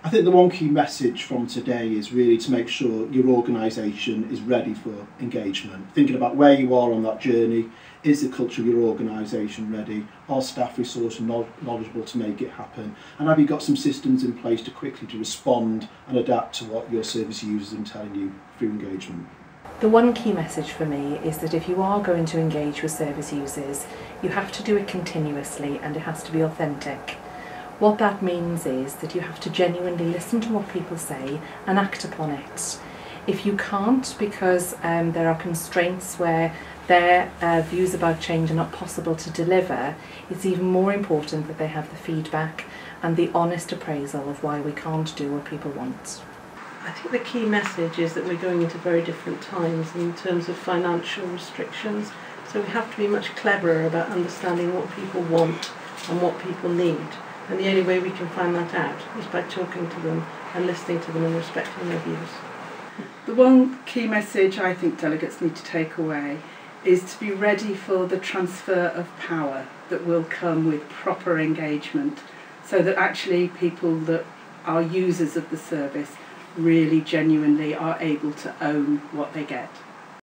I think the one key message from today is really to make sure your organisation is ready for engagement. Thinking about where you are on that journey, is the culture of your organisation ready? Are staff resourced and knowledgeable to make it happen? And have you got some systems in place to quickly to respond and adapt to what your service users are telling you through engagement? The one key message for me is that if you are going to engage with service users, you have to do it continuously and it has to be authentic. What that means is that you have to genuinely listen to what people say and act upon it. If you can't, because there are constraints where their views about change are not possible to deliver, it's even more important that they have the feedback and the honest appraisal of why we can't do what people want. I think the key message is that we're going into very different times in terms of financial restrictions, so we have to be much cleverer about understanding what people want and what people need. And the only way we can find that out is by talking to them and listening to them and respecting their views. The one key message I think delegates need to take away is to be ready for the transfer of power that will come with proper engagement, so that actually people that are users of the service really genuinely are able to own what they get.